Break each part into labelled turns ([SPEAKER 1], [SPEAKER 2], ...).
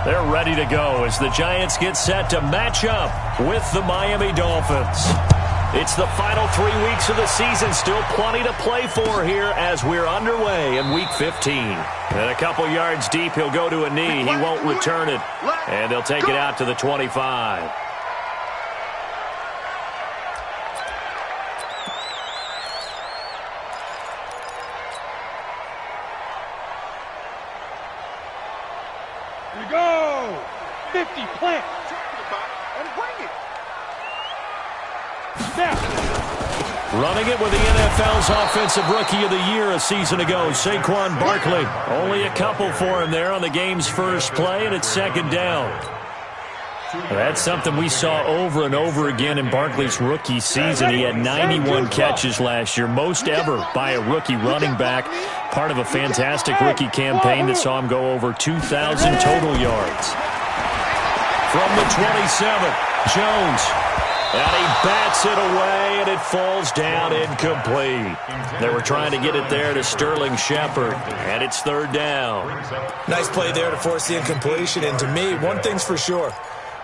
[SPEAKER 1] They're ready to go as the Giants get set to match up with the Miami Dolphins. It's the final 3 weeks of the season. Still plenty to play for here as we're underway in Week 15. And a couple yards deep, he'll go to a knee. He won't return it. And they'll take it out to the 25.
[SPEAKER 2] Here we go! 50, plant! And bring it!
[SPEAKER 1] Running it with the NFL's Offensive Rookie of the Year a season ago, Saquon Barkley. Only a couple for him there on the game's first play, and it's second down. That's something we saw over and over again in Barkley's rookie season. He had 91 catches last year, most ever by a rookie running back. Part of a fantastic rookie campaign that saw him go over 2,000 total yards. From the 27, Jones. And he bats it away, and it falls down incomplete. They were trying to get it there to Sterling Shepard, and it's third down.
[SPEAKER 3] Nice play there to force the incompletion, and to me, one thing's for sure.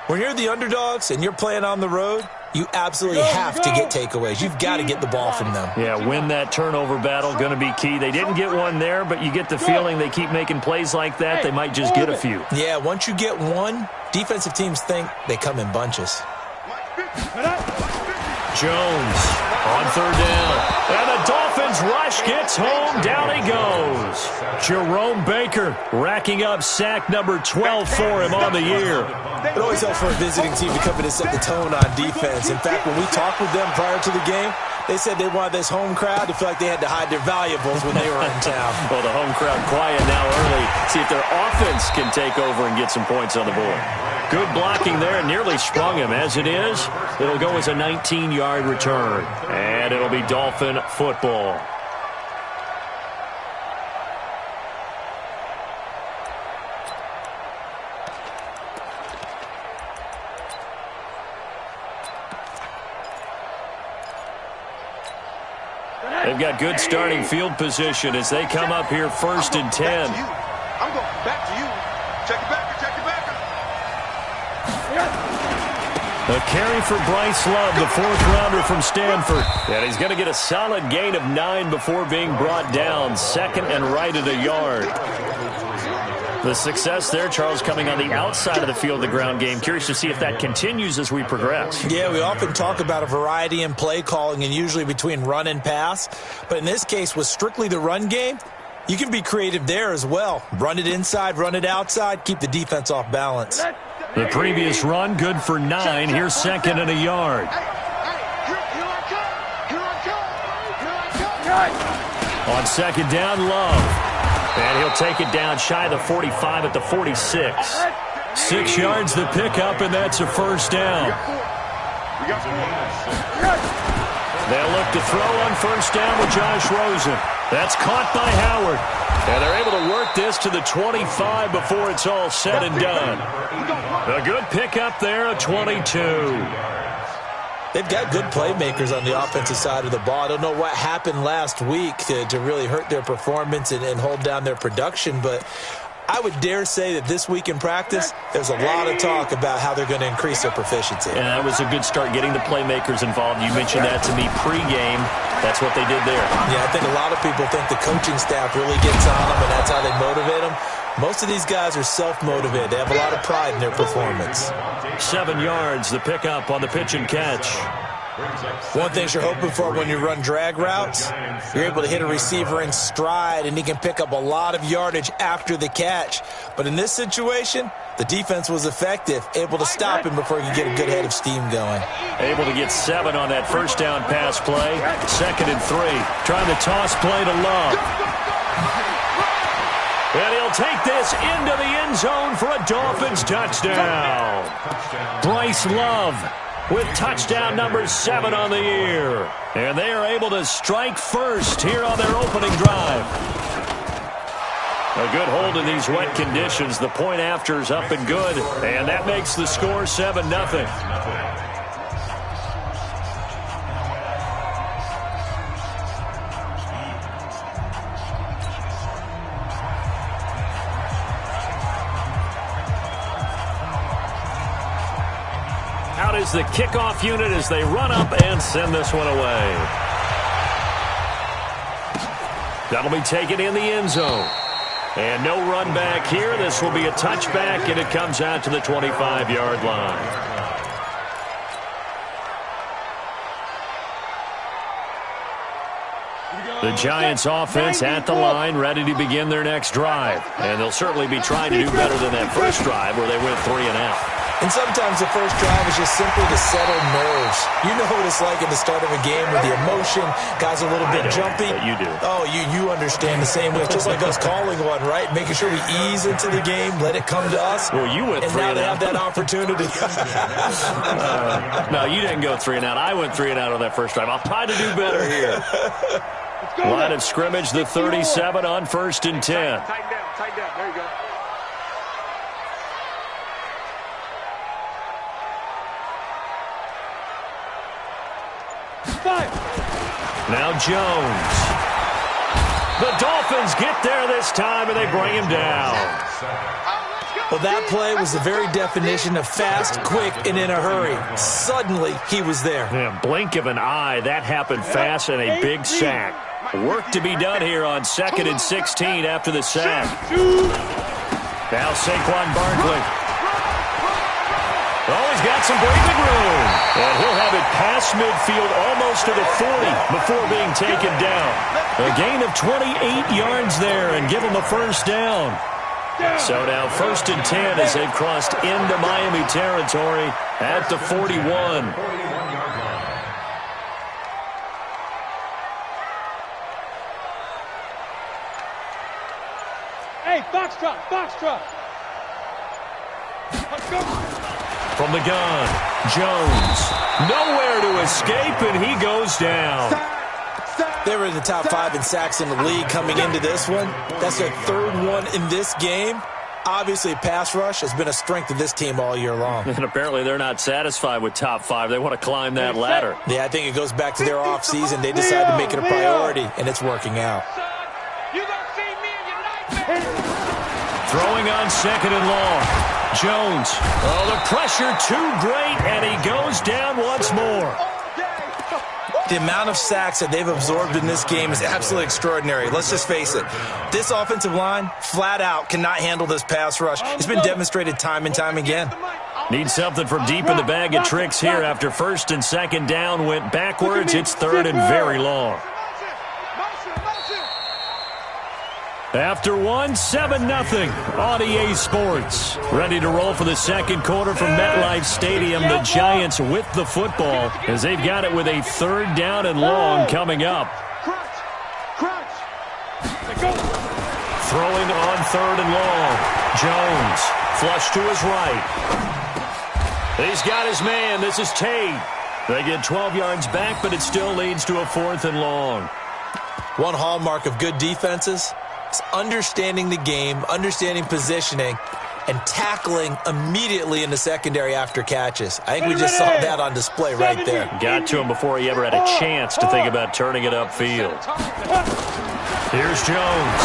[SPEAKER 3] When you're the underdogs and you're playing on the road, you absolutely have to get takeaways. You've got to get the ball from them.
[SPEAKER 1] Yeah, win that turnover battle, going to be key. They didn't get one there, but you get the feeling they keep making plays like that, they might just get a few.
[SPEAKER 3] Yeah, once you get one, defensive teams think they come in bunches.
[SPEAKER 1] Jones on third down. And the Dolphins rush gets home. Down he goes. Jerome Baker racking up sack number 12 for him on the year.
[SPEAKER 3] It always helps for a visiting team to come in and set the tone on defense. In fact, when we talked with them prior to the game, they said they wanted this home crowd to feel like they had to hide their valuables when they were in town.
[SPEAKER 1] Well, the home crowd quiet now early. See if their offense can take over and get some points on the board. Good blocking there, nearly sprung him. As it is, it'll go as a 19-yard return. And it'll be Dolphin football. They've got good starting field position as they come up here first and 10.
[SPEAKER 2] I'm going back to you. Check it back.
[SPEAKER 1] A carry for Bryce Love, the fourth-rounder from Stanford. And he's going to get a solid gain of 9 before being brought down. Second and right at a yard. The success there, Charles, coming on the outside of the field, the ground game. Curious to see if that continues as we progress.
[SPEAKER 3] Yeah, we often talk about a variety in play calling and usually between run and pass. But in this case, with strictly the run game, you can be creative there as well. Run it inside, run it outside, keep the defense off balance.
[SPEAKER 1] The previous run, good for 9. Here's second and a yard. On second down, Love. And he'll take it down shy of the 45 at the 46. 6 yards the pickup, and that's a first down. They'll look to throw on first down with Josh Rosen. That's caught by Howard. And they're able to work this to the 25 before it's all said and done. A good pickup there, a 22.
[SPEAKER 3] They've got good playmakers on the offensive side of the ball. I don't know what happened last week to really hurt their performance and hold down their production, but I would dare say that this week in practice, there's a lot of talk about how they're going to increase their proficiency.
[SPEAKER 1] And that was a good start, getting the playmakers involved. You mentioned that to me pregame. That's what they did there.
[SPEAKER 3] Yeah, I think a lot of people think the coaching staff really gets on them, and that's how they motivate them. Most of these guys are self-motivated. They have a lot of pride in their performance.
[SPEAKER 1] 7 yards, the pickup on the pitch and catch.
[SPEAKER 3] One thing you're hoping for when you run drag routes, you're able to hit a receiver in stride, and he can pick up a lot of yardage after the catch. But in this situation, the defense was effective, able to stop him before he could get a good head of steam going.
[SPEAKER 1] Able to get 7 on that first down pass play. Second and 3. Trying to toss play to Love. And he'll take this into the end zone for a Dolphins touchdown. Bryce Love with touchdown number 7 on the year. And they are able to strike first here on their opening drive. A good hold in these wet conditions. The point after is up and good. And that makes the score 7-0. out as the kickoff unit as they run up and send this one away. That'll be taken in the end zone. And no run back here. This will be a touchback, and it comes out to the 25-yard line. The Giants offense at the line, ready to begin their next drive. And they'll certainly be trying to do better than that first drive where they went 3 and out.
[SPEAKER 3] And sometimes the first drive is just simply to settle nerves. You know what it's like at the start of a game with the emotion, guys a little bit jumpy.
[SPEAKER 1] But you do.
[SPEAKER 3] Oh, you understand the same way. It's just like us calling one, right? Making sure we ease into the game, let it come to us.
[SPEAKER 1] Well, you went 3 and out.
[SPEAKER 3] And now they have that opportunity.
[SPEAKER 1] No, you didn't go 3 and out. I went 3 and out on that first drive. I'll try to do better here. Line of scrimmage, the 37 on 1st and 10.
[SPEAKER 2] Tighten down. There you go.
[SPEAKER 1] Now Jones. The Dolphins get there this time, and they bring him down.
[SPEAKER 3] Well, that play was the very definition of fast, quick, and in a hurry. Suddenly, he was there.
[SPEAKER 1] Yeah, blink of an eye, that happened fast, and a big sack. Work to be done here on 2nd and 16 after the sack. Now Saquon Barkley. Oh, he's got some breathing room. And he'll have it past midfield almost to the 40 before being taken down. A gain of 28 yards there and give him a first down. So now 1st and 10 as they've crossed into Miami territory at the 41.
[SPEAKER 2] Hey, Foxtrot. Let's go.
[SPEAKER 1] From the gun, Jones. Nowhere to escape, and he goes down.
[SPEAKER 3] They were in the top 5 in sacks in the league coming into this one. That's their 3rd one in this game. Obviously, pass rush has been a strength of this team all year long.
[SPEAKER 1] And apparently they're not satisfied with top 5. They want to climb that ladder.
[SPEAKER 3] Yeah, I think it goes back to their offseason. They decided to make it a priority, and it's working out.
[SPEAKER 1] Throwing on 2nd and long. Jones. Oh, the pressure too great, and he goes down once more.
[SPEAKER 3] The amount of sacks that they've absorbed in this game is absolutely extraordinary. Let's just face it. This offensive line, flat out, cannot handle this pass rush. It's been demonstrated time and time again.
[SPEAKER 1] Need something from deep in the bag of tricks here after 1st and 2nd down went backwards. It's 3rd and very long. After 1, 7-0 on EA Sports. Ready to roll for the second quarter from MetLife Stadium. The Giants with the football as they've got it with a 3rd down and long coming up. Throwing on 3rd and long. Jones, flush to his right. He's got his man. This is Tate. They get 12 yards back, but it still leads to a 4th and long.
[SPEAKER 3] One hallmark of good defenses, understanding the game, understanding positioning, and tackling immediately in the secondary after catches. I think we just saw that on display right there.
[SPEAKER 1] Got to him before he ever had a chance to think about turning it upfield. Here's Jones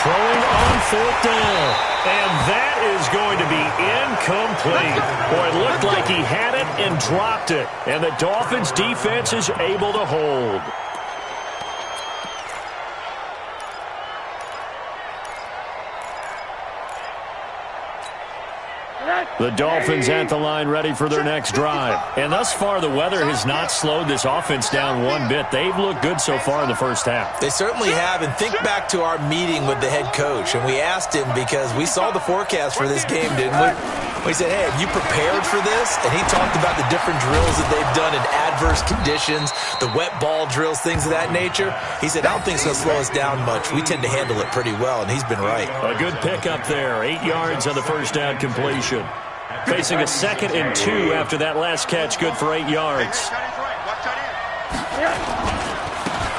[SPEAKER 1] throwing on 4th down, and that is going to be incomplete. Boy, it looked like he had it and dropped it, and the Dolphins defense is able to hold. The Dolphins at the line ready for their next drive. And thus far, the weather has not slowed this offense down one bit. They've looked good so far in the first half.
[SPEAKER 3] They certainly have. And think back to our meeting with the head coach. And we asked him because we saw the forecast for this game, didn't we? We said, hey, have you prepared for this? And he talked about the different drills that they've done in adverse conditions, the wet ball drills, things of that nature. He said, I don't think it's going to slow us down much. We tend to handle it pretty well, and he's been right.
[SPEAKER 1] A good pickup there. 8 yards on the first down completion. Facing a 2nd and 2 after that last catch, good for 8 yards.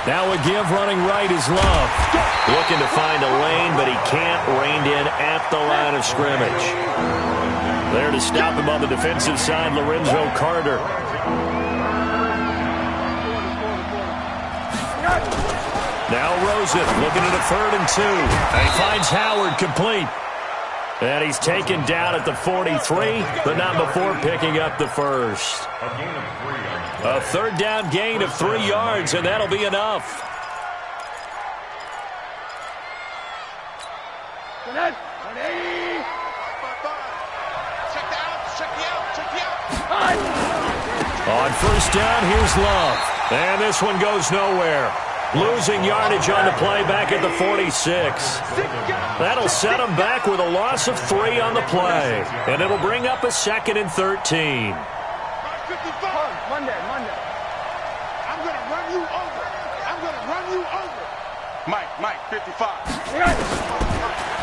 [SPEAKER 1] Now a give running right is Love. Looking to find a lane, but he can't. Reined in at the line of scrimmage. There to stop him on the defensive side, Lorenzo Carter. Now Rosen looking at a 3rd and 2. And he finds Howard complete. And he's taken down at the 43, but not before picking up the first. A third down gain of 3 yards, and that'll be enough. On first down, here's Love. And this one goes nowhere. Losing yardage on the play back at the 46. That'll set him back with a loss of 3 on the play. And it'll bring up a 2nd and 13.
[SPEAKER 2] Monday. I'm going to run you over. Mike, 55.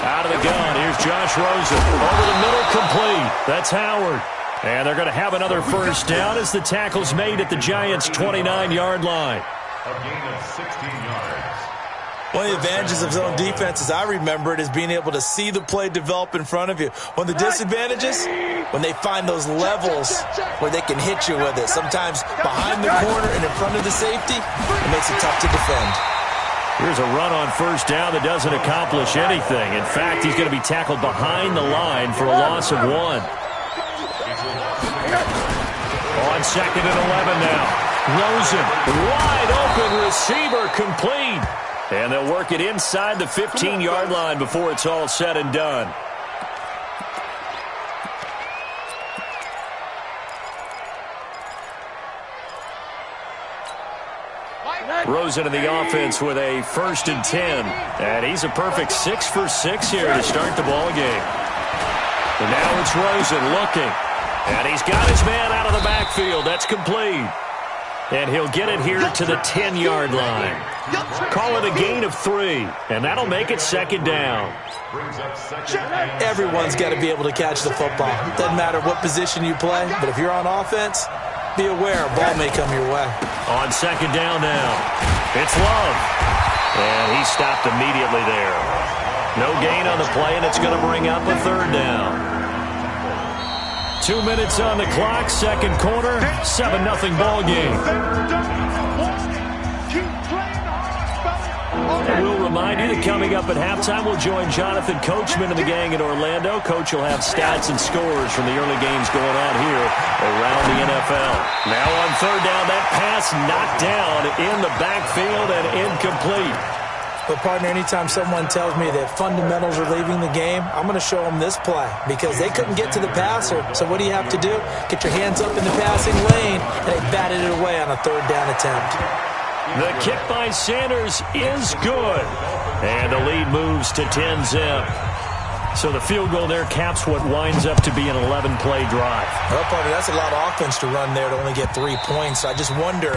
[SPEAKER 1] Out of the gun, here's Josh Rosen. Over the middle, complete. That's Howard. And they're going to have another first down as the tackle's made at the Giants' 29-yard line.
[SPEAKER 4] A gain of 16 yards.
[SPEAKER 3] One of the advantages of zone defense, as I remember it, is being able to see the play develop in front of you. One of the disadvantages, when they find those levels where they can hit you with it. Sometimes behind the corner and in front of the safety, it makes it tough to defend.
[SPEAKER 1] Here's a run on first down that doesn't accomplish anything. In fact, he's going to be tackled behind the line for a loss of 1. On 2nd and 11 now. Rosen, wide open receiver, complete. And they'll work it inside the 15-yard line before it's all said and done. Rosen in the offense with a 1st and 10. And he's a perfect 6 for 6 here to start the ball game. And now it's Rosen looking. And he's got his man out of the backfield. That's complete. And he'll get it here to the 10-yard line. Call it a gain of 3. And that'll make it 2nd down.
[SPEAKER 3] Everyone's got to be able to catch the football. Doesn't matter what position you play, but if you're on offense, be aware a ball may come your way.
[SPEAKER 1] On 2nd down now, it's Love. And he stopped immediately there. No gain on the play, and it's going to bring up a 3rd down. 2 minutes on the clock, 2nd quarter, 7-0 ball game. And we'll remind you that coming up at halftime, we'll join Jonathan Coachman and the gang in Orlando. Coach will have stats and scores from the early games going on here around the NFL. Now on 3rd down, that pass knocked down in the backfield and incomplete.
[SPEAKER 3] But, partner, anytime someone tells me that fundamentals are leaving the game, I'm going to show them this play because they couldn't get to the passer. So what do you have to do? Get your hands up in the passing lane, and they batted it away on a 3rd down attempt.
[SPEAKER 1] The kick by Sanders is good. And the lead moves to 10-zip. So the field goal there caps what winds up to be an 11-play drive.
[SPEAKER 3] Well, partner, that's a lot of offense to run there to only get 3 points. I just wonder,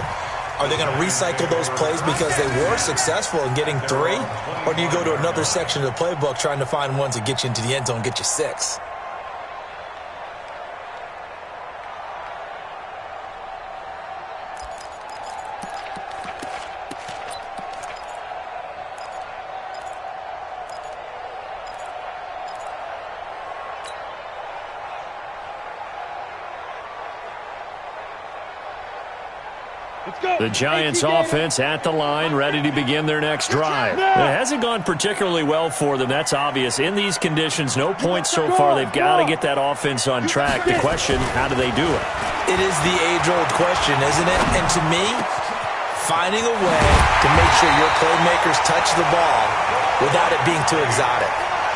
[SPEAKER 3] are they going to recycle those plays because they were successful in getting 3? Or do you go to another section of the playbook trying to find ones that get you into the end zone and get you 6?
[SPEAKER 1] The Giants offense at the line, ready to begin their next drive. It hasn't gone particularly well for them, that's obvious. In these conditions, no points so far. They've got to get that offense on track. The question, how do they do it?
[SPEAKER 3] It is the age-old question, isn't it? And to me, finding a way to make sure your playmakers touch the ball without it being too exotic.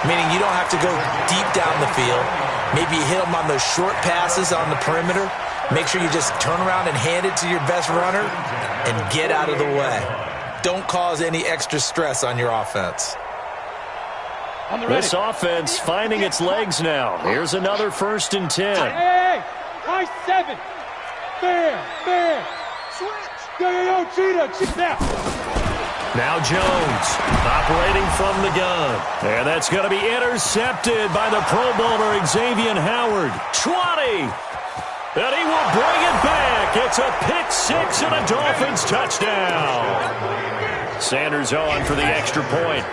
[SPEAKER 3] Meaning you don't have to go deep down the field. Maybe you hit them on those short passes on the perimeter. Make sure you just turn around and hand it to your best runner and get out of the way. Don't cause any extra stress on your offense.
[SPEAKER 1] This offense finding its legs now. Here's another 1st and 10.
[SPEAKER 2] Hey, high 7. Fair. Switch. Yo, cheetah.
[SPEAKER 1] Now Jones operating from the gun. And that's going to be intercepted by the Pro Bowler Xavier Howard. 20. And he will bring it back. It's a pick 6 and a Dolphins touchdown. Sanders on for the extra point.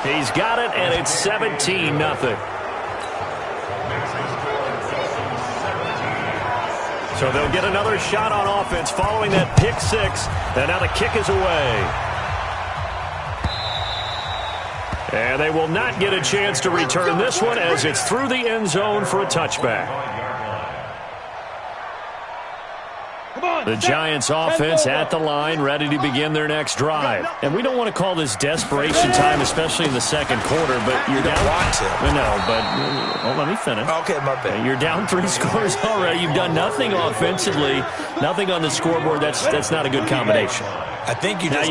[SPEAKER 1] He's got it, and it's 17-0. So they'll get another shot on offense following that pick 6. And now the kick is away. And they will not get a chance to return this one as it's through the end zone for a touchback. The Giants offense at the line, ready to begin their next drive. And we don't want to call this desperation time, especially in the second quarter, but you're down.
[SPEAKER 3] Want to.
[SPEAKER 1] No, but let me finish.
[SPEAKER 3] Okay, my bad.
[SPEAKER 1] You're down 3 scores already. You've done nothing offensively, nothing on the scoreboard. That's not a good combination.
[SPEAKER 3] I think you just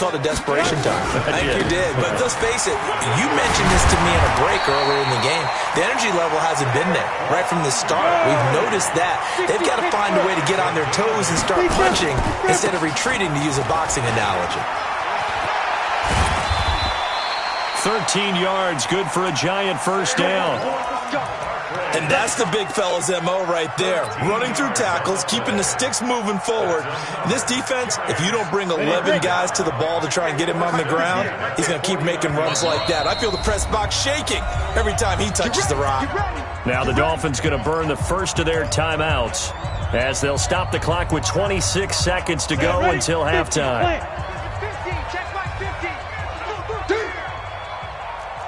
[SPEAKER 3] called it desperation time. I think you did. But let's face it, you mentioned this to me in a break earlier in the game. The energy level hasn't been there right from the start. We've noticed that. They've got to find a way to get on their toes and start punching instead of retreating, to use a boxing analogy.
[SPEAKER 1] 13 yards, good for a Giant first down.
[SPEAKER 3] And that's the big fella's MO right there. Running through tackles, keeping the sticks moving forward. This defense, if you don't bring 11 guys to the ball to try and get him on the ground, he's going to keep making runs like that. I feel the press box shaking every time he touches the rock.
[SPEAKER 1] Now the Dolphins going to burn the first of their timeouts as they'll stop the clock with 26 seconds to go until halftime.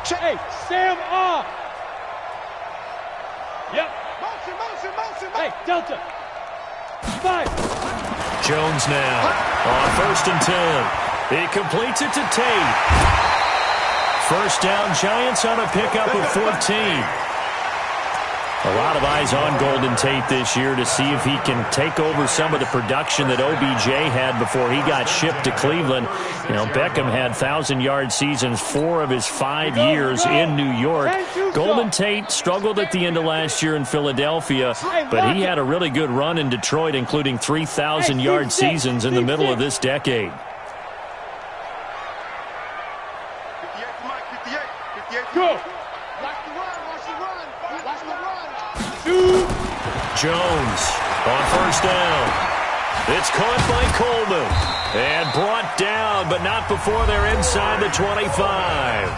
[SPEAKER 2] Hey, Sam off. Yep. Motion. Hey, Delta. 5.
[SPEAKER 1] Jones now on 1st and 10. He completes it to Tate. First down, Giants on a pickup of 14. A lot of eyes on Golden Tate this year to see if he can take over some of the production that OBJ had before he got shipped to Cleveland. You know, Beckham had 1,000-yard seasons 4 of his 5 years in New York. Golden Tate struggled at the end of last year in Philadelphia, but he had a really good run in Detroit, including 3,000-yard seasons in the middle of this decade.
[SPEAKER 2] Go.
[SPEAKER 1] Jones on first down. It's caught by Coleman and brought down, but not before they're inside the 25.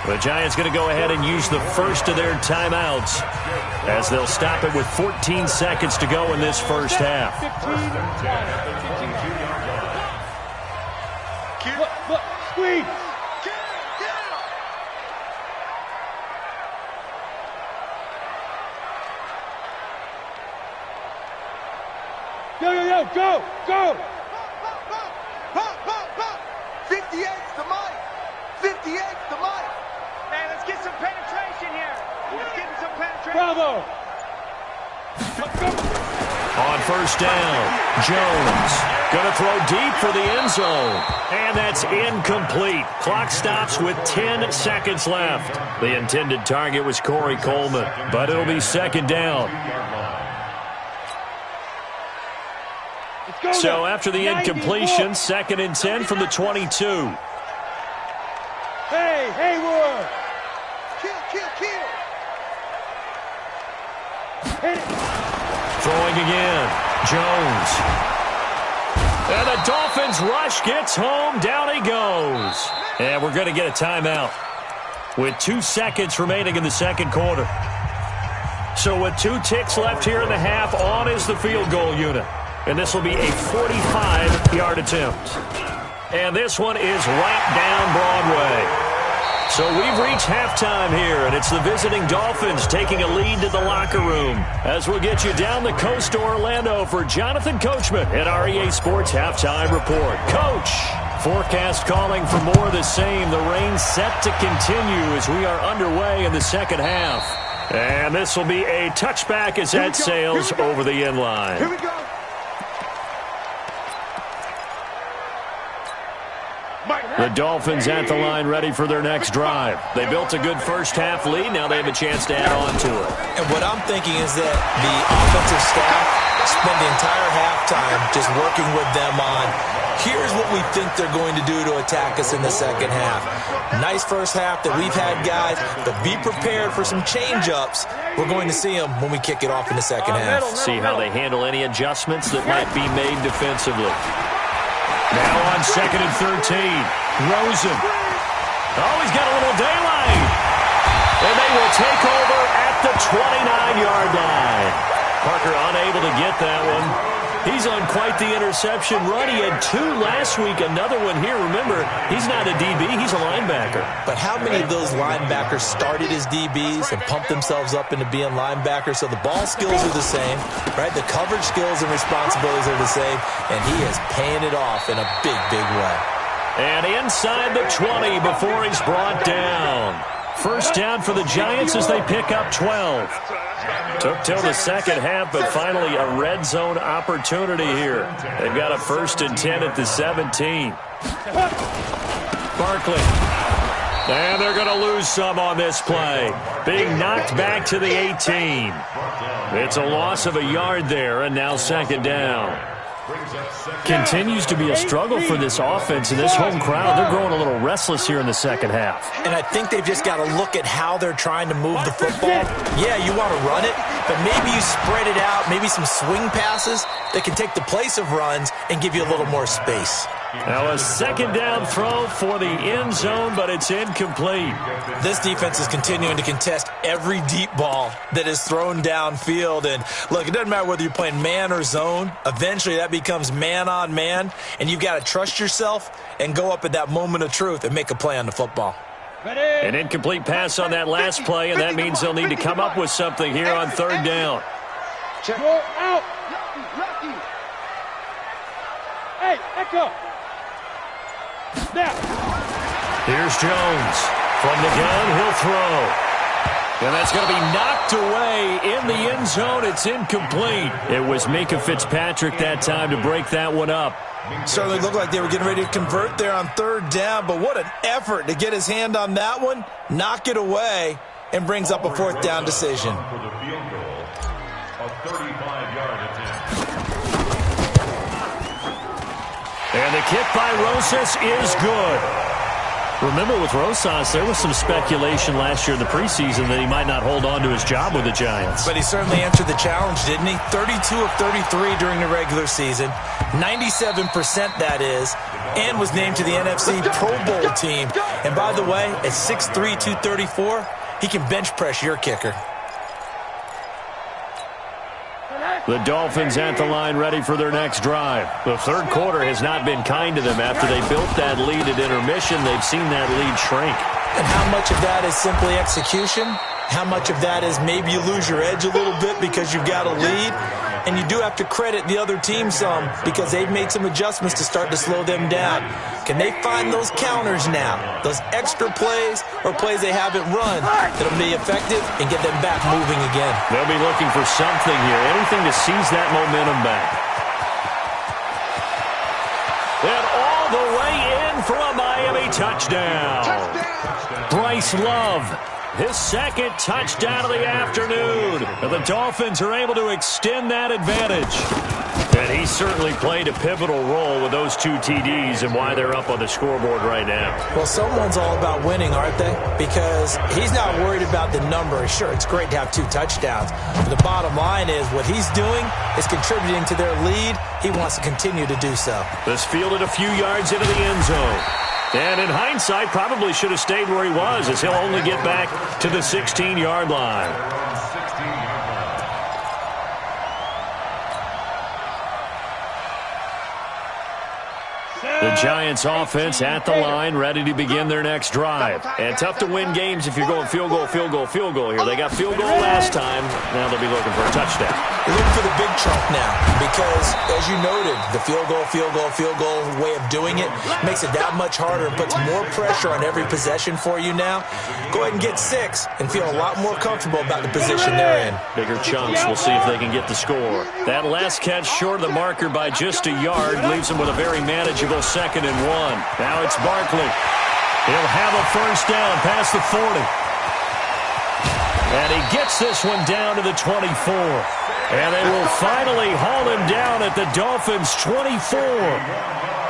[SPEAKER 1] The Giants going to go ahead and use the first of their timeouts as they'll stop it with 14 seconds to go in this first half.
[SPEAKER 2] Look, squeeze. Go!
[SPEAKER 5] 58's the mic! 58's the mic! Man, let's get some penetration here. Let's get some penetration.
[SPEAKER 2] Bravo!
[SPEAKER 1] On first down, Jones going to throw deep for the end zone. And that's incomplete. Clock stops with 10 seconds left. The intended target was Corey Coleman, but it'll be second down. So after the incompletion, 2nd and 10 from the 22.
[SPEAKER 2] Hey, Hayward!
[SPEAKER 5] Kill!
[SPEAKER 2] Hit it!
[SPEAKER 1] Throwing again, Jones. And the Dolphins rush gets home, down he goes. And we're going to get a timeout with 2 seconds remaining in the second quarter. So with 2 ticks left here in the half, on is the field goal unit. And this will be a 45-yard attempt. And this one is right down Broadway. So we've reached halftime here, and it's the visiting Dolphins taking a lead to the locker room. As we'll get you down the coast to Orlando for Jonathan Coachman at REA Sports Halftime Report. Coach, forecast calling for more of the same. The rain set to continue as we are underway in the second half. And this will be a touchback as that sails over the end line.
[SPEAKER 2] Here we go!
[SPEAKER 1] The Dolphins at the line ready for their next drive. They built a good first half lead. Now they have a chance to add on to it.
[SPEAKER 3] And what I'm thinking is that the offensive staff spend the entire halftime just working with them on, here's what we think they're going to do to attack us in the second half. Nice first half that we've had, guys, but be prepared for some change-ups. We're going to see them when we kick it off in the second half.
[SPEAKER 1] See how they handle any adjustments that might be made defensively. Now on 2nd and 13, Rosen. Oh, he's got a little daylight. And they will take over at the 29-yard line. Parker unable to get that one. He's on quite the interception run. He had 2 last week, another one here. Remember, he's not a DB, he's a linebacker.
[SPEAKER 3] But how many of those linebackers started as DBs and pumped themselves up into being linebackers? So the ball skills are the same, right? The coverage skills and responsibilities are the same, and he is paying it off in a big, big way.
[SPEAKER 1] And inside the 20 before he's brought down. First down for the Giants as they pick up 12. Took till the second half, but finally a red zone opportunity here. They've got a 1st and 10 at the 17. Barkley. And they're going to lose some on this play. Being knocked back to the 18. It's a loss of a yard there, and now second down. Continues to be a struggle for this offense and this home crowd. They're growing a little restless here in the second half.
[SPEAKER 3] And I think they've just got to look at how they're trying to move the football. Yeah, you want to run it, but maybe you spread it out, maybe some swing passes that can take the place of runs and give you a little more space.
[SPEAKER 1] Now a second down throw for the end zone, but it's incomplete.
[SPEAKER 3] This defense is continuing to contest every deep ball that is thrown downfield. And look, it doesn't matter whether you're playing man or zone. Eventually that becomes man on man, and you've got to trust yourself and go up at that moment of truth and make a play on the football.
[SPEAKER 1] An incomplete pass on that last play, and that means they'll need to come up with something here on third down.
[SPEAKER 2] Go out. Hey, echo. Now.
[SPEAKER 1] Here's Jones. From the gun, he'll throw. And that's going to be knocked away in the end zone. It's incomplete. It was Minkah Fitzpatrick that time to break that one up.
[SPEAKER 3] Certainly looked like they were getting ready to convert there on third down, but what an effort to get his hand on that one, knock it away, and brings up a 4th down decision.
[SPEAKER 4] For the field goal, a 35-yard attempt.
[SPEAKER 1] And the kick by Rosas is good. Remember, with Rosas, there was some speculation last year in the preseason that he might not hold on to his job with the Giants.
[SPEAKER 3] But he certainly answered the challenge, didn't he? 32 of 33 during the regular season, 97% that is, and was named to the NFC Pro Bowl team. And by the way, at 6'3", 234, he can bench press your kicker.
[SPEAKER 1] The Dolphins at the line ready for their next drive. The third quarter has not been kind to them. After they built that lead at intermission, they've seen that lead shrink.
[SPEAKER 3] And how much of that is simply execution? How much of that is maybe you lose your edge a little bit because you've got a lead? And you do have to credit the other team some because they've made some adjustments to start to slow them down. Can they find those counters now, those extra plays or plays they haven't run that'll be effective and get them back moving again?
[SPEAKER 1] They'll be looking for something here, anything to seize that momentum back. And all the way in for a Miami touchdown. Bryce Love. His second touchdown of the afternoon. And the Dolphins are able to extend that advantage. And he certainly played a pivotal role with those 2 TDs and why they're up on the scoreboard right now.
[SPEAKER 3] Well, someone's all about winning, aren't they? Because he's not worried about the number. Sure, it's great to have 2 touchdowns. But the bottom line is what he's doing is contributing to their lead. He wants to continue to do so.
[SPEAKER 1] This fielded a few yards into the end zone. And in hindsight, probably should have stayed where he was, as he'll only get back to the 16-yard line. The Giants offense at the line, ready to begin their next drive. And tough to win games if you're going field goal, field goal, field goal here. They got field goal last time. Now they'll be looking for a touchdown.
[SPEAKER 3] You're looking for the big chunk now because, as you noted, the field goal way of doing it makes it that much harder and puts more pressure on every possession for you now. Go ahead and get 6 and feel a lot more comfortable about the position they're in.
[SPEAKER 1] Bigger chunks. We'll see if they can get the score. That last catch short of the marker by just a yard leaves them with a very manageable 2nd and 1. Now it's Barkley. He'll have a first down past the 40. And he gets this one down to the 24. And they will finally haul him down at the Dolphins' 24.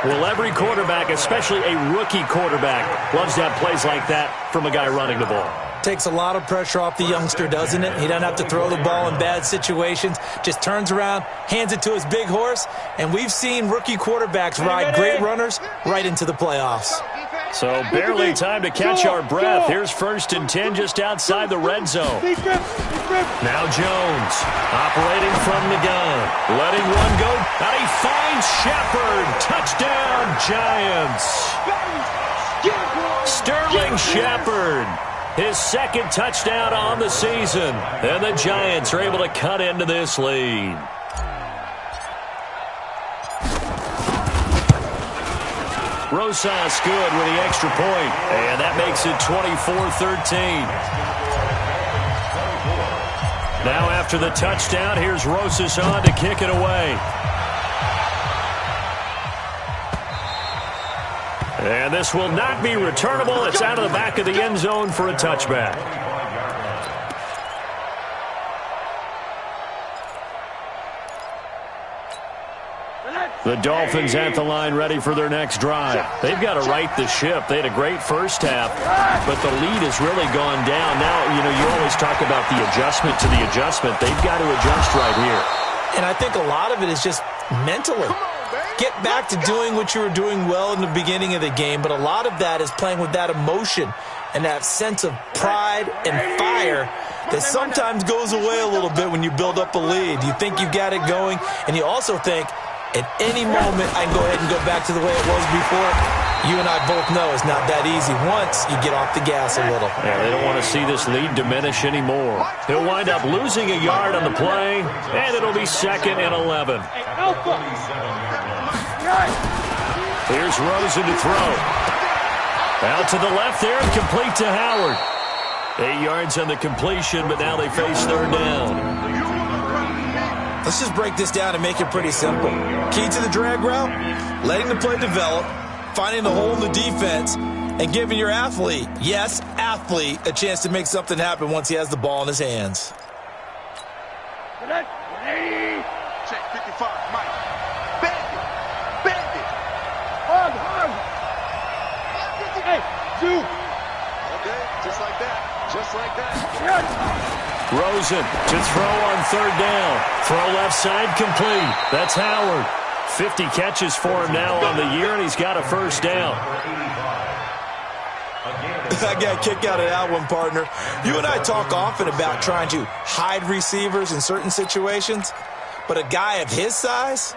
[SPEAKER 1] Well, every quarterback, especially a rookie quarterback, loves to have plays like that from a guy running the ball.
[SPEAKER 3] Takes a lot of pressure off the youngster, doesn't it? He doesn't have to throw the ball in bad situations. Just turns around, hands it to his big horse, and we've seen rookie quarterbacks ride great runners right into the playoffs.
[SPEAKER 1] So barely time to catch our breath. Here's 1st and 10 just outside the red zone. Now Jones operating from the gun. Letting one go. And he finds Shepard. Touchdown, Giants. Sterling Shepard. His 2nd touchdown on the season. And the Giants are able to cut into this lead. Rosas good with the extra point, and that makes it 24-13. Now after the touchdown, here's Rosas on to kick it away. And this will not be returnable. It's out of the back of the end zone for a touchback. The Dolphins at the line ready for their next drive. They've got to right the ship. They had a great first half, but the lead has really gone down. Now, you always talk about the adjustment to the adjustment. They've got to adjust right here.
[SPEAKER 3] And I think a lot of it is just mentally. Get back to doing what you were doing well in the beginning of the game, but a lot of that is playing with that emotion and that sense of pride and fire that sometimes goes away a little bit when you build up a lead. You think you've got it going, and you also think, at any moment, I can go ahead and go back to the way it was before. You and I both know it's not that easy once you get off the gas a little.
[SPEAKER 1] Yeah, they don't want to see this lead diminish anymore. He'll wind up losing a yard on the play, and it'll be 2nd and 11. Here's Rosen to throw. Out to the left there and complete to Howard. 8 yards on the completion, but now they face 3rd down.
[SPEAKER 3] Let's just break this down and make it pretty simple. Key to the drag route, letting the play develop, finding the hole in the defense, and giving your athlete, yes, athlete, a chance to make something happen once he has the ball in his hands.
[SPEAKER 5] Check 55, Mike. Bend it. Hard. Hey, 2. Okay, just like that.
[SPEAKER 1] Rosen to throw on 3rd down. Throw left side complete. That's Howard. 50 catches for him now on the year, and he's got a 1st down.
[SPEAKER 3] I got a kick out of that one, partner. You and I talk often about trying to hide receivers in certain situations, but a guy of his size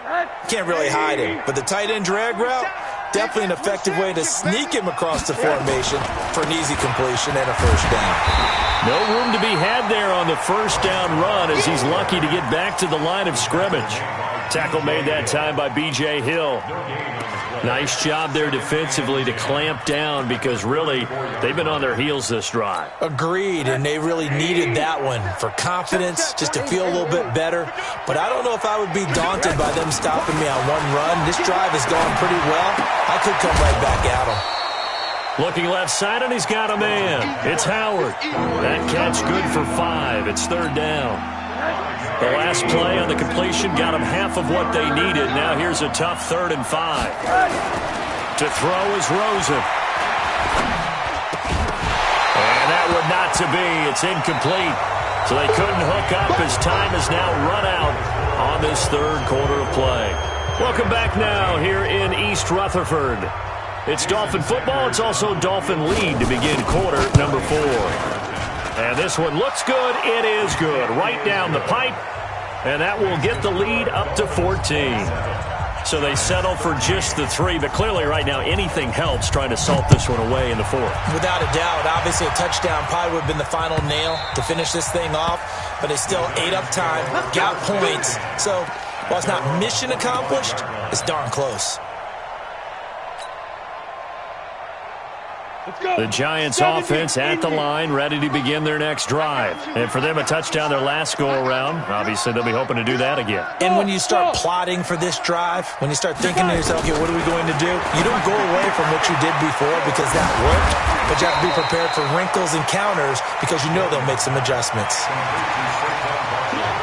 [SPEAKER 3] can't really hide him. But the tight end drag route, definitely an effective way to sneak him across the formation for an easy completion and a 1st down.
[SPEAKER 1] No room to be had there on the 1st down run as he's lucky to get back to the line of scrimmage. Tackle made that time by B.J. Hill. Nice job there defensively to clamp down because really they've been on their heels this drive.
[SPEAKER 3] Agreed, and they really needed that one for confidence, just to feel a little bit better. But I don't know if I would be daunted by them stopping me on one run. This drive has gone pretty well. I could come right back at them.
[SPEAKER 1] Looking left side, and he's got a man. It's Howard. That catch good for 5. It's 3rd down. The last play on the completion got them half of what they needed. Now here's a tough 3rd and 5. To throw is Rosen. And that would not to be. It's incomplete. So they couldn't hook up as time has now run out on this 3rd quarter of play. Welcome back now here in East Rutherford. It's Dolphin football. It's also Dolphin lead to begin quarter number 4. And this one looks good. It is good. Right down the pipe. And that will get the lead up to 14. So they settle for just the 3. But clearly right now anything helps trying to salt this one away in the 4th.
[SPEAKER 3] Without a doubt. Obviously a touchdown probably would have been the final nail to finish this thing off. But it's still 8 up time. Got points. So while it's not mission accomplished, it's darn close.
[SPEAKER 1] The Giants offense at the line, ready to begin their next drive. And for them, a touchdown their last go-around. Obviously, they'll be hoping to do that again.
[SPEAKER 3] And when you start plotting for this drive, when you start thinking to yourself, okay, what are we going to do? You don't go away from what you did before because that worked, but you have to be prepared for wrinkles and counters because you know they'll make some adjustments.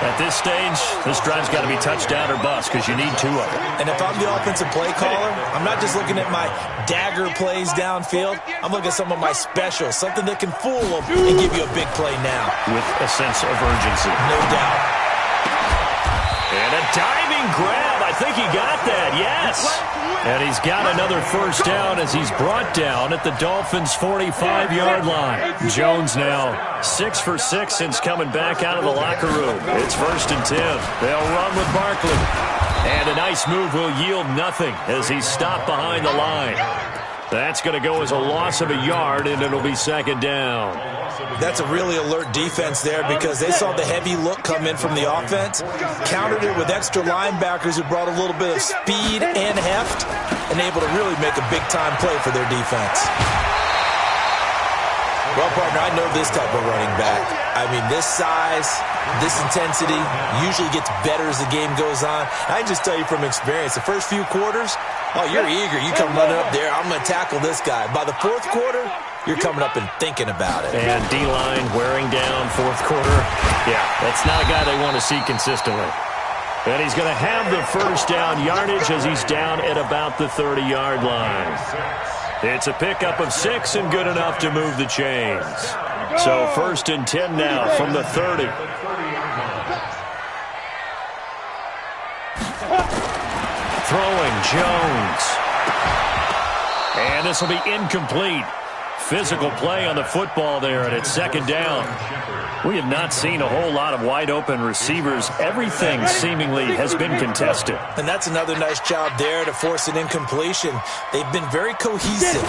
[SPEAKER 1] At this stage, this drive's got to be touchdown or bust because you need 2 of them.
[SPEAKER 3] And if I'm the offensive play caller, I'm not just looking at my dagger plays downfield. I'm looking at some of my specials, something that can fool them and give you a big play now.
[SPEAKER 1] With a sense of urgency.
[SPEAKER 3] No doubt.
[SPEAKER 1] And a diving grab. I think he got that, yes. And he's got another first down as he's brought down at the Dolphins' 45-yard line. Jones now 6 for 6 since coming back out of the locker room. It's 1st and 10. They'll run with Barkley. And a nice move will yield nothing as he's stopped behind the line. That's going to go as a loss of a yard, and it'll be 2nd down.
[SPEAKER 3] That's a really alert defense there because they saw the heavy look come in from the offense, countered it with extra linebackers who brought a little bit of speed and heft, and able to really make a big-time play for their defense. Well, partner, I know this type of running back. I mean, this size, this intensity usually gets better as the game goes on. I can just tell you from experience, the first few quarters, oh, you're eager. You come running up there, I'm going to tackle this guy. By the 4th quarter, you're coming up and thinking about it.
[SPEAKER 1] And D-line wearing down 4th quarter. Yeah, that's not a guy they want to see consistently. And he's going to have the first down yardage as he's down at about the 30-yard line. It's a pickup of 6 and good enough to move the chains. So 1st and 10 now from the 30. Throwing Jones. And this will be incomplete. Physical play on the football there, and it's 2nd down. We have not seen a whole lot of wide-open receivers. Everything seemingly has been contested.
[SPEAKER 3] And that's another nice job there to force an incompletion. They've been very cohesive,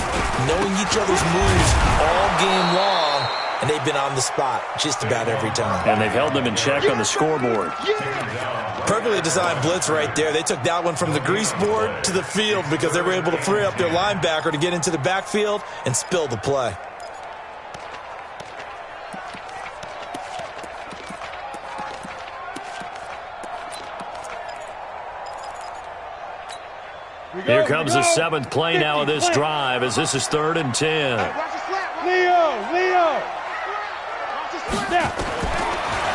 [SPEAKER 3] knowing each other's moves all game long, and they've been on the spot just about every time.
[SPEAKER 1] And they've held them in check on the scoreboard.
[SPEAKER 3] Perfectly designed blitz right there. They took that one from the grease board to the field because they were able to free up their linebacker to get into the backfield and spill the play.
[SPEAKER 1] Here comes the 7th play now of this drive as this is 3rd and 10.
[SPEAKER 2] Leo!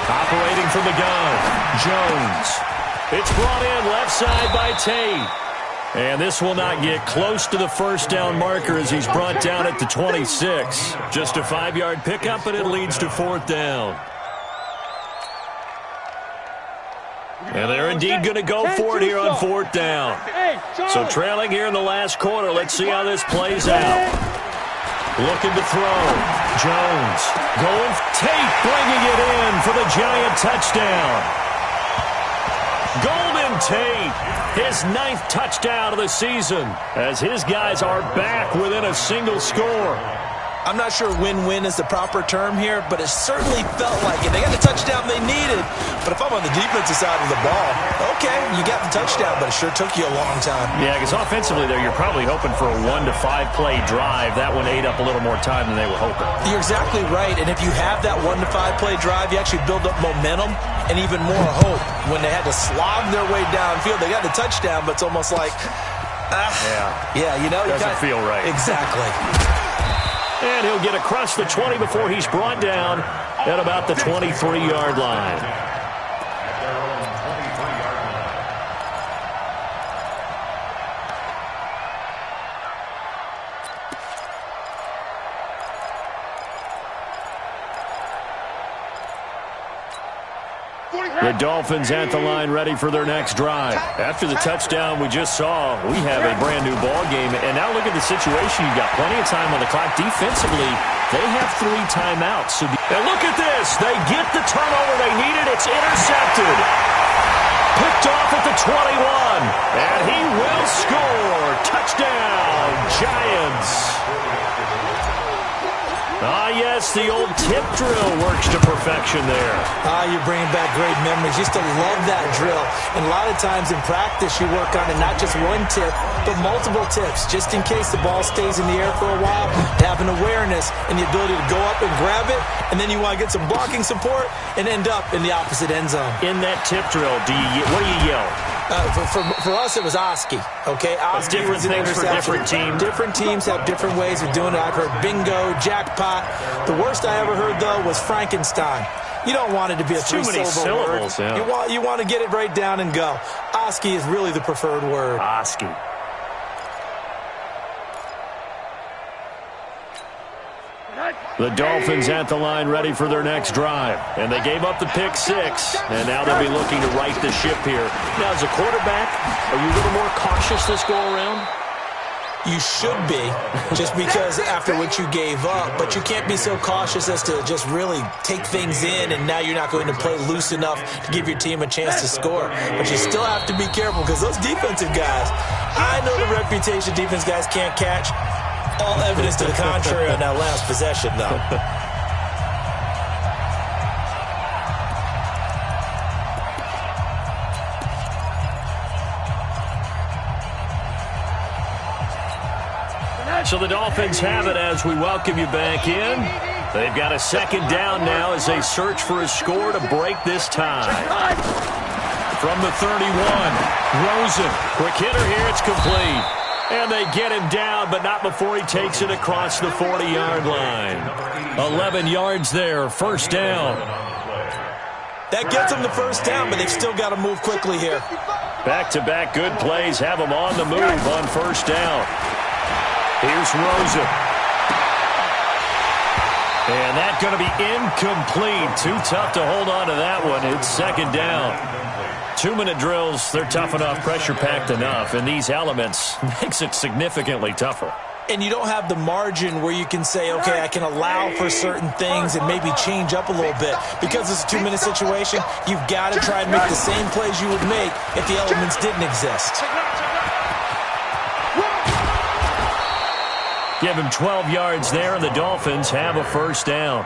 [SPEAKER 1] Operating from the gun, Jones. It's brought in left side by Tate. And this will not get close to the first down marker as he's brought down at the 26. Just a 5-yard pickup, and it leads to 4th down. And they're indeed going to go for it here on 4th down. So trailing here in the last quarter. Let's see how this plays out. Looking to throw. Jones going. Tate bringing it in for the Giant touchdown. Golden Tate, his 9th touchdown of the season, as his guys are back within a single score.
[SPEAKER 3] I'm not sure win-win is the proper term here, but it certainly felt like it. They got the touchdown they needed, but if I'm on the defensive side of the ball, okay, you got the touchdown, but it sure took you a long time.
[SPEAKER 1] Yeah, because offensively there, you're probably hoping for a 1 to 5 play drive. That one ate up a little more time than they were hoping.
[SPEAKER 3] You're exactly right, and if you have that 1 to 5 play drive, you actually build up momentum and even more hope. When they had to slog their way downfield, they got the touchdown, but it's almost like, yeah, you know.
[SPEAKER 1] Doesn't feel right.
[SPEAKER 3] Exactly.
[SPEAKER 1] And he'll get across the 20 before he's brought down at about the 23-yard line. The Dolphins at the line ready for their next drive. After the touchdown we just saw, we have a brand new ball game. And now look at the situation. You've got plenty of time on the clock. Defensively, they have 3 timeouts. And look at this. They get the turnover they needed. It's intercepted. Picked off at the 21. And he will score. Touchdown, Giants. Ah, yes, the old tip drill works to perfection there.
[SPEAKER 3] You're bringing back great memories. Used to love that drill. And a lot of times in practice, you work on it, not just one tip, but multiple tips, just in case the ball stays in the air for a while. Have an awareness and the ability to go up and grab it, and then you want to get some blocking support and end up in the opposite end zone.
[SPEAKER 1] In that tip drill, what do you yell?
[SPEAKER 3] For us, it was Oski. Okay, Oski
[SPEAKER 1] different things for different teams.
[SPEAKER 3] Different teams have different ways of doing it. I've heard bingo, jackpot. The worst I ever heard, though, was Frankenstein. You don't want it to be a 3-syllable word. Yeah. You want to get it right down and go. Oski is really the preferred word.
[SPEAKER 1] Oski. The Dolphins at the line ready for their next drive. And they gave up the pick 6, and now they'll be looking to right the ship here. Now, as a quarterback, are you a little more cautious this go-around?
[SPEAKER 3] You should be, just because after what you gave up. But you can't be so cautious as to just really take things in, and now you're not going to play loose enough to give your team a chance to score. But you still have to be careful, because those defensive guys, I know the reputation defense guys can't catch. All evidence to the contrary on that last possession, though.
[SPEAKER 1] So the Dolphins have it as we welcome you back in. They've got a second down now as they search for a score to break this tie. From the 31, Rosen. Quick hitter here, it's complete. And they get him down, but not before he takes it across the 40-yard line. 11 yards there, first down.
[SPEAKER 3] That gets them the first down, but they've still got to move quickly here.
[SPEAKER 1] Back-to-back good plays have them on the move on first down. Here's Rosen. And that's going to be incomplete. Too tough to hold on to that one. It's second down. 2-minute drills, they're tough enough, pressure-packed enough, and these elements makes it significantly tougher.
[SPEAKER 3] And you don't have the margin where you can say, okay, I can allow for certain things and maybe change up a little bit. Because it's a 2-minute situation, you've got to try and make the same plays you would make if the elements didn't exist.
[SPEAKER 1] Give him 12 yards there, and the Dolphins have a first down.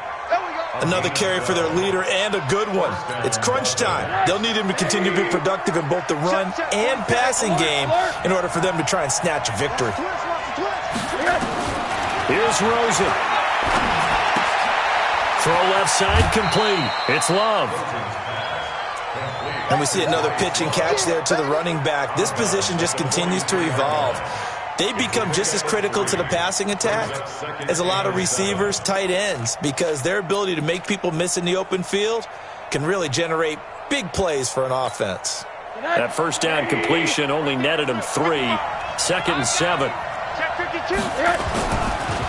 [SPEAKER 3] Another carry for their leader, and a good one. It's crunch time. They'll need him to continue to be productive in both the run and passing game in order for them to try and snatch a victory.
[SPEAKER 1] Here's Rosen. Throw left side complete. It's Love.
[SPEAKER 3] And we see another pitch and catch there to the running back. This position just continues to evolve. They become just as critical to the passing attack as a lot of receivers, tight ends, because their ability to make people miss in the open field can really generate big plays for an offense.
[SPEAKER 1] That first down completion only netted him 3. Second and 7.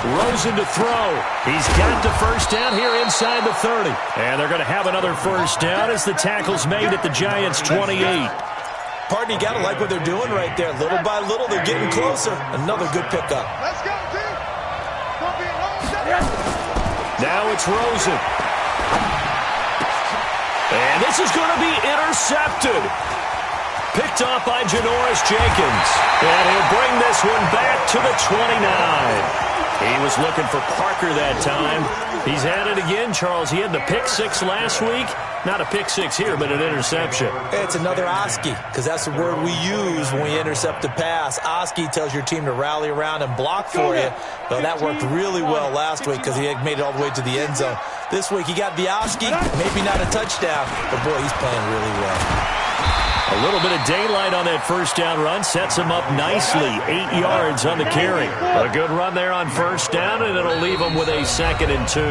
[SPEAKER 1] Rosen to throw. He's got the first down here inside the 30. And they're going to have another first down as the tackle's made at the Giants' 28.
[SPEAKER 3] Pardon, you got to like what they're doing right there. Little by little, they're getting closer. Another good pickup.
[SPEAKER 5] Let's go, team.
[SPEAKER 1] Now it's Rosen. And this is going to be intercepted. Picked off by Janoris Jenkins. And he'll bring this one back to the 29. He was looking for Parker that time. He's had it again, Charles. He had the pick 6 last week. Not a pick 6 here, but an interception.
[SPEAKER 3] It's another Oski, because that's the word we use when we intercept a pass. Oski tells your team to rally around and block for you. Well, that worked really well last week because he had made it all the way to the end zone. This week, he got the Oski, maybe not a touchdown, but boy, he's playing really well.
[SPEAKER 1] A little bit of daylight on that first down run sets him up nicely. 8 yards on the carry. A good run there on first down, and it'll leave him with a 2nd and 2.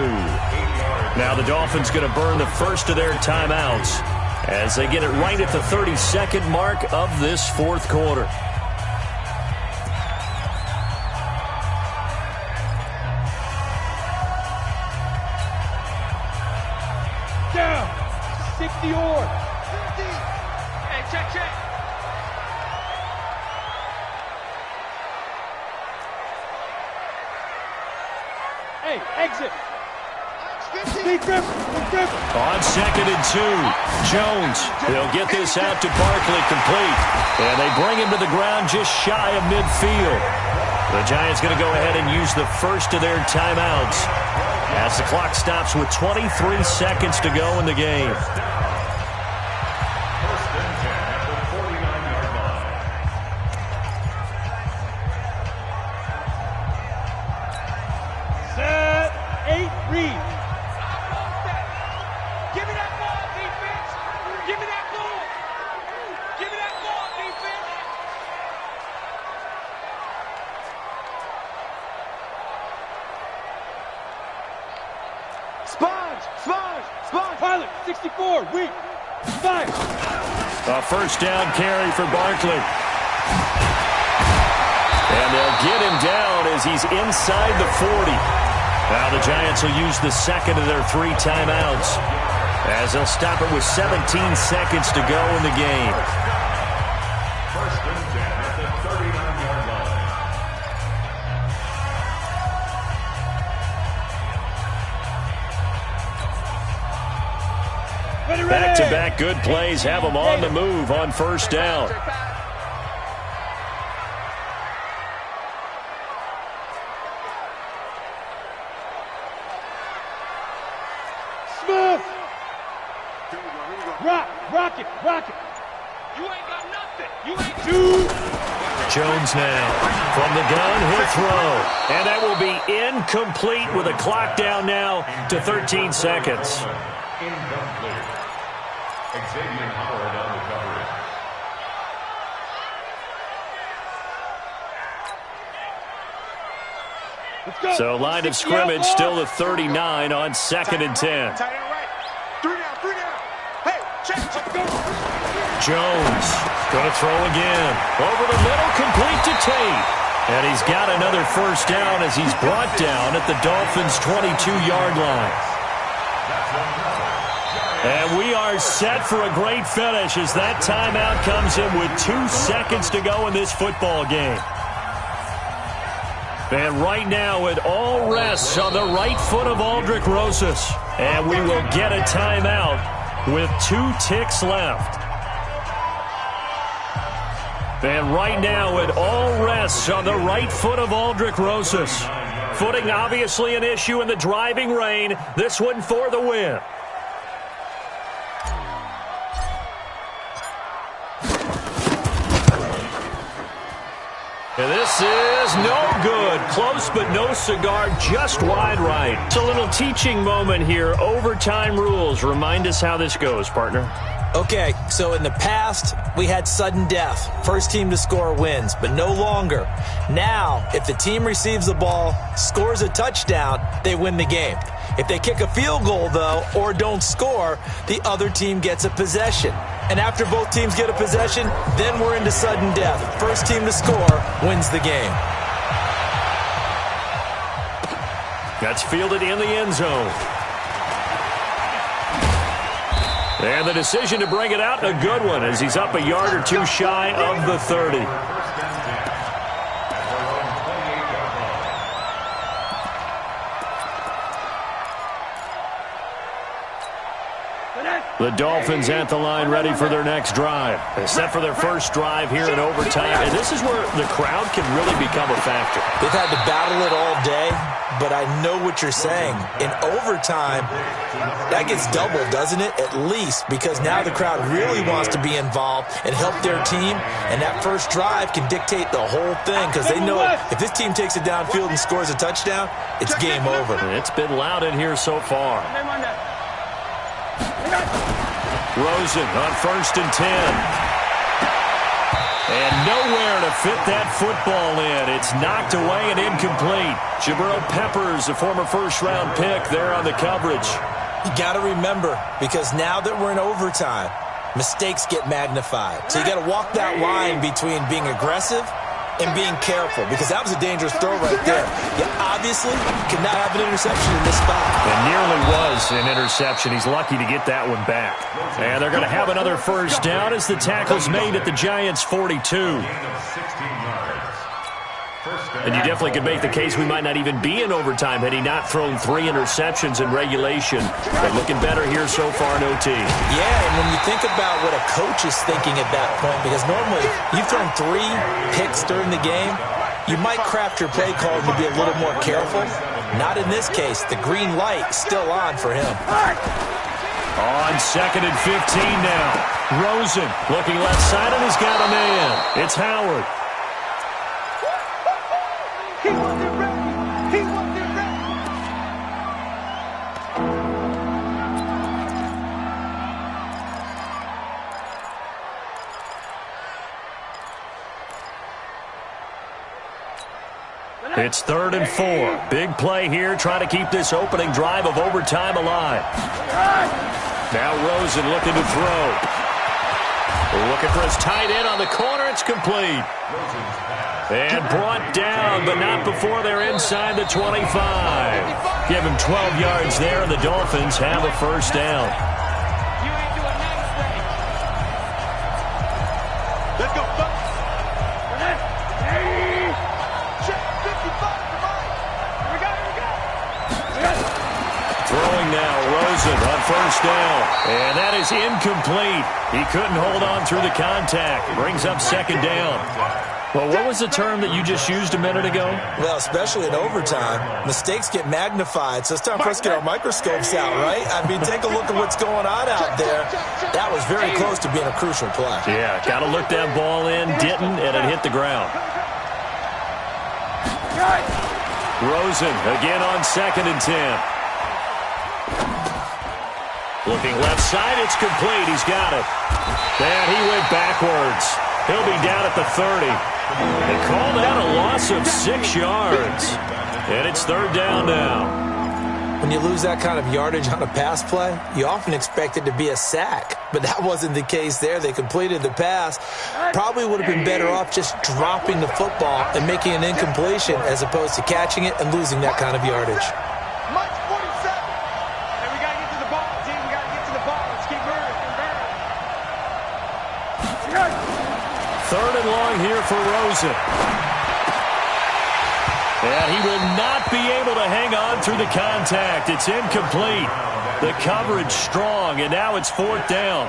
[SPEAKER 1] Now the Dolphins going to burn the first of their timeouts as they get it right at the 32nd mark of this fourth quarter.
[SPEAKER 2] Down. 60 or.
[SPEAKER 5] Check.
[SPEAKER 2] Hey, exit. Be grip.
[SPEAKER 1] On 2nd and 2, Jones. They'll get this out to Barkley complete. And they bring him to the ground just shy of midfield. The Giants going to go ahead and use the first of their timeouts as the clock stops with 23 seconds to go in the game.
[SPEAKER 2] Pilot, 64, weak, 5.
[SPEAKER 1] A first down carry for Barkley. And they'll get him down as he's inside the 40. Now the Giants will use the second of their 3 timeouts, as they'll stop it with 17 seconds to go in the game.
[SPEAKER 4] First and 10 at the 39-yard line.
[SPEAKER 1] Back-to-back good plays have them on the move on first down.
[SPEAKER 2] Smith! Rock it!
[SPEAKER 5] You ain't got nothing. You ain't
[SPEAKER 2] Two!
[SPEAKER 1] Jones now from the gun, he'll throw. And that will be incomplete with a clock down now to 13 seconds.
[SPEAKER 4] Incomplete. Xavier Howard on the coverage.
[SPEAKER 2] Let's go!
[SPEAKER 1] So line of scrimmage still at 39 on 2nd and 10.
[SPEAKER 5] tight end right. 3 down. Hey, check.
[SPEAKER 1] Jones going to throw again. Over the middle, complete to Tate. And he's got another first down as he's brought down at the Dolphins' 22-yard line. And we are set for a great finish as that timeout comes in with 2 seconds to go in this football game. And right now it all rests on the right foot of Aldrick Rosas. And we will get a timeout with 2 ticks left. And right now it all rests on the right foot of Aldrick Rosas. Footing obviously an issue in the driving rain. This one for the win. And this is no good. Close but no cigar, just wide right. It's a little teaching moment here. Overtime rules. Remind us how this goes, partner.
[SPEAKER 3] Okay, so in the past, we had sudden death. First team to score wins, but no longer. Now, if the team receives the ball, scores a touchdown, they win the game. If they kick a field goal, though, or don't score, the other team gets a possession. And after both teams get a possession, then we're into sudden death. First team to score wins the game.
[SPEAKER 1] That's fielded in the end zone. And the decision to bring it out, a good one, as he's up a yard or 2 shy of the 30. The Dolphins at the line ready for their next drive. They're set for their first drive here in overtime, and this is where the crowd can really become a factor.
[SPEAKER 3] They've had to battle it all day, but I know what you're saying. In overtime, that gets doubled, doesn't it? At least, because now the crowd really wants to be involved and help their team, and that first drive can dictate the whole thing because they know if this team takes it downfield and scores a touchdown, it's game over.
[SPEAKER 1] It's been loud in here so far. Rosen on 1st and 10. And nowhere to fit that football in. It's knocked away and incomplete. Jabril Peppers, a former first-round pick, there on the coverage.
[SPEAKER 3] You got to remember, because now that we're in overtime, mistakes get magnified. So you got to walk that line between being aggressive and being careful, because that was a dangerous throw right there. You obviously cannot have an interception in this spot.
[SPEAKER 1] It nearly was an interception. He's lucky to get that one back. And they're going to have another first down as the tackle's made at the Giants' 42. And you definitely could make the case we might not even be in overtime had he not thrown 3 interceptions in regulation. But looking better here so far in OT.
[SPEAKER 3] Yeah, and when you think about what a coach is thinking at that point, because normally you've thrown 3 picks during the game, you might craft your play call to be a little more careful. Not in this case. The green light still on for him.
[SPEAKER 1] On 2nd and 15 now. Rosen looking left side, and he's got a man. It's Howard.
[SPEAKER 2] He wasn't ready. He wasn't ready.
[SPEAKER 1] It's 3rd and 4. Big play here, trying to keep this opening drive of overtime alive. Now Rosen looking to throw. Looking for his tight end on the corner. It's complete. And brought down, but not before they're inside the 25. Give him 12 yards there, and the Dolphins have a first down.
[SPEAKER 2] You ain't doing nice things.
[SPEAKER 5] Let's go, folks. Check 55 to Mike.
[SPEAKER 2] Here we go, here we go.
[SPEAKER 1] Throwing now, Rosen on first down. And that is incomplete. He couldn't hold on through the contact. Brings up second down. Well, what was the term that you just used a minute ago?
[SPEAKER 3] Well, especially in overtime, mistakes get magnified. So it's time for us to get our microscopes out, right? I mean, take a look at what's going on out there. That was very close to being a crucial play.
[SPEAKER 1] Yeah, got to look that ball in, didn't, and it hit the ground. Rosen again on 2nd and 10. Looking left side, it's complete. He's got it. And he went backwards. He'll be down at the 30. They called that a loss of 6 yards. And it's 3rd down now.
[SPEAKER 3] When you lose that kind of yardage on a pass play, you often expect it to be a sack. But that wasn't the case there. They completed the pass. Probably would have been better off just dropping the football and making an incompletion as opposed to catching it and losing that kind of yardage.
[SPEAKER 5] Mike's 47.
[SPEAKER 2] Hey, we got to get to the ball, team. We got to get to the ball. Let's keep moving.
[SPEAKER 1] 3rd and long here for Rosen. And he will not be able to hang on through the contact. It's incomplete. The coverage strong, and now it's 4th down.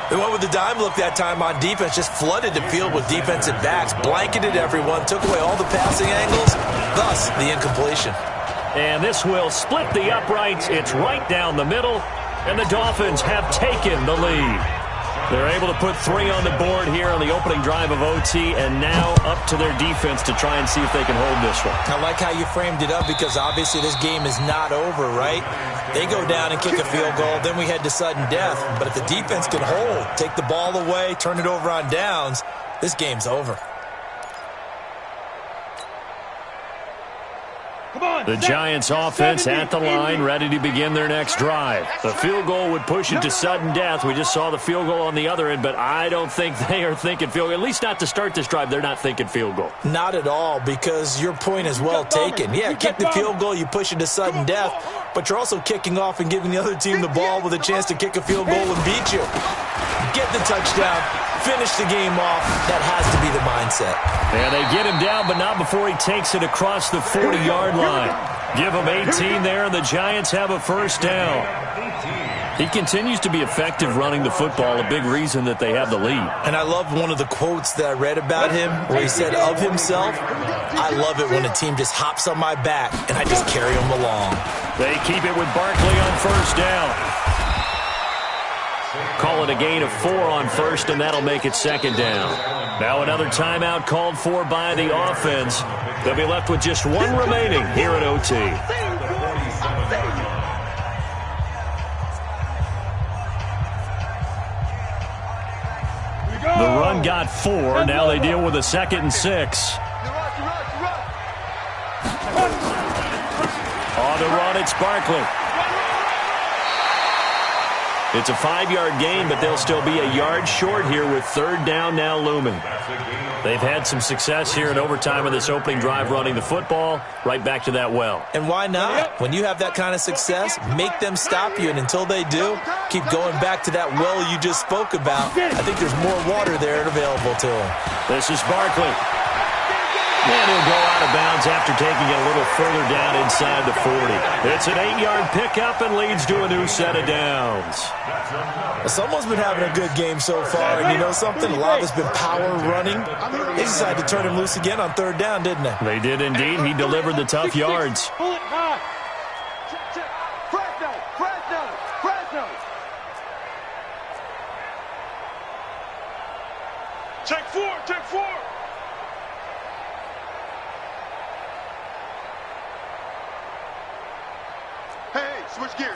[SPEAKER 3] They went with the dime look that time on defense, just flooded the field with defensive backs, blanketed everyone, took away all the passing angles, thus the incompletion.
[SPEAKER 1] And this will split the uprights. It's right down the middle, and the Dolphins have taken the lead. They're able to put 3 on the board here on the opening drive of OT, and now up to their defense to try and see if they can hold this one.
[SPEAKER 3] I like how you framed it up because obviously this game is not over, right? They go down and kick a field goal, then we head to sudden death. But if the defense can hold, take the ball away, turn it over on downs, this game's over.
[SPEAKER 1] The Giants offense at the line, ready to begin their next drive. The field goal would push it to sudden death. We just saw the field goal on the other end, but I don't think they are thinking field goal. At least not to start this drive. They're not thinking field goal.
[SPEAKER 3] Not at all, because your point is well taken. Yeah, kick the field goal, you push it to sudden death, but you're also kicking off and giving the other team the ball with a chance to kick a field goal and beat you. Get the touchdown, finish the game off. That has to be the mindset.
[SPEAKER 1] And they get him down, but not before he takes it across the 40-yard line. Give him 18 there, and the Giants have a first down. He continues to be effective running the football, a big reason that they have the lead.
[SPEAKER 3] And I love one of the quotes that I read about him where he said of himself, I love it when a team just hops on my back and I just carry them along.
[SPEAKER 1] They keep it with Barkley on first down. Call it a gain of 4 on first, and that'll make it 2nd down. Now another timeout called for by the offense. They'll be left with just 1 remaining here at OT. The run got 4. Now they deal with a 2nd and 6. On the run, it's Barkley. It's a 5-yard gain, but they'll still be a yard short here with 3rd down now looming. They've had some success here in overtime of this opening drive running the football. Right back to that well.
[SPEAKER 3] And why not? When you have that kind of success, make them stop you. And until they do, keep going back to that well you just spoke about. I think there's more water there available to them.
[SPEAKER 1] This is Barkley. And he'll go out of bounds after taking it a little further down inside the 40. It's an 8-yard pickup and leads to a new set of downs.
[SPEAKER 3] Well, someone's been having a good game so far. And you know something? A lot of it's been power running. They decided to turn him loose again on 3rd down, didn't they?
[SPEAKER 1] They did indeed. He delivered the tough yards.
[SPEAKER 2] Pull it high.
[SPEAKER 5] Check. Fresno.
[SPEAKER 2] Check 4.
[SPEAKER 5] Hey, switch gears.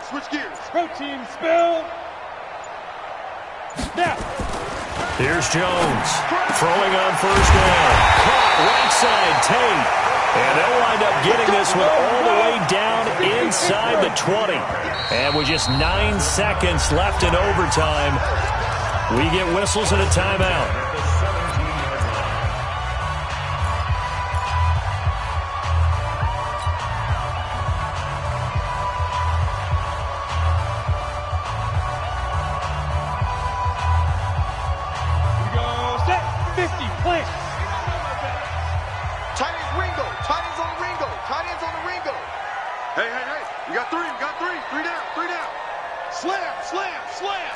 [SPEAKER 2] Protein spill. Now.
[SPEAKER 1] Here's Jones. Throwing on first down. Caught right side, Tate. And they'll wind up getting this one all the way down inside the 20. And with just 9 seconds left in overtime, we get whistles and a timeout.
[SPEAKER 5] got three. We got three. Three down. Three down. Slam, slam, slam.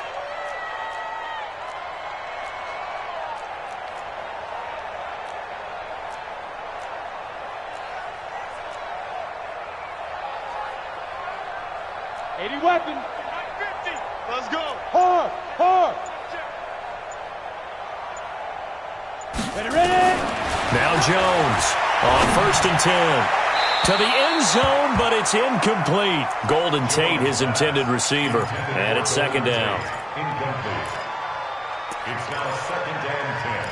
[SPEAKER 2] Weapon.
[SPEAKER 5] 50. Let's go.
[SPEAKER 2] Hard, hard. Ready.
[SPEAKER 1] Now Jones on 1st and 10. To the end zone, but it's incomplete. Golden Tate, his intended receiver. And it's 2nd down.
[SPEAKER 4] Incomplete. It's now 2nd and 10.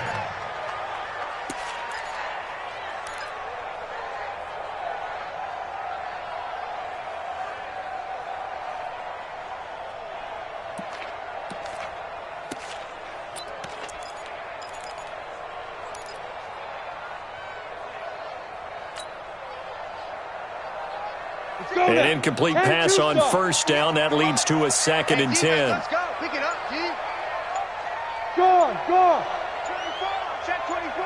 [SPEAKER 1] An incomplete pass on 1st down. That leads to a 2nd and 10.
[SPEAKER 5] Let's go. Pick it up, G.
[SPEAKER 2] Go.
[SPEAKER 5] 24. Check 24.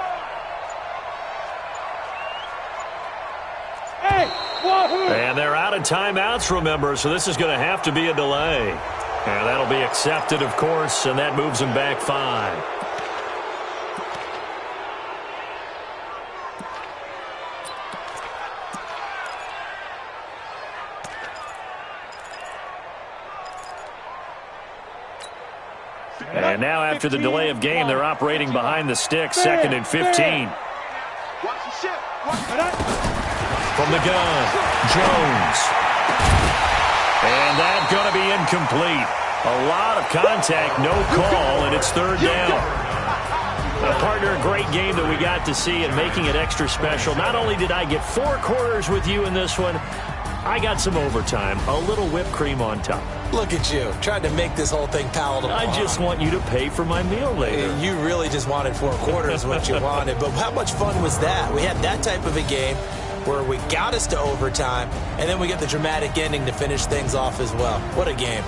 [SPEAKER 2] Hey, Wahoo.
[SPEAKER 1] And they're out of timeouts, remember, so this is going to have to be a delay. And that'll be accepted, of course, and that moves them back 5. And now after the delay of game, they're operating behind the sticks, 2nd and 15.
[SPEAKER 5] Watch the ship.
[SPEAKER 1] From the gun, Jones. And that's going to be incomplete. A lot of contact, no call, and it's 3rd down. Partner, a great game that we got to see and making it extra special. Not only did I get 4 quarters with you in this one, I got some overtime, a little whipped cream on top.
[SPEAKER 3] Look at you, trying to make this whole thing palatable.
[SPEAKER 1] I just want you to pay for my meal later.
[SPEAKER 3] You really just wanted 4 quarters, what you wanted. But how much fun was that? We had that type of a game where we got us to overtime, and then we get the dramatic ending to finish things off as well. What a game.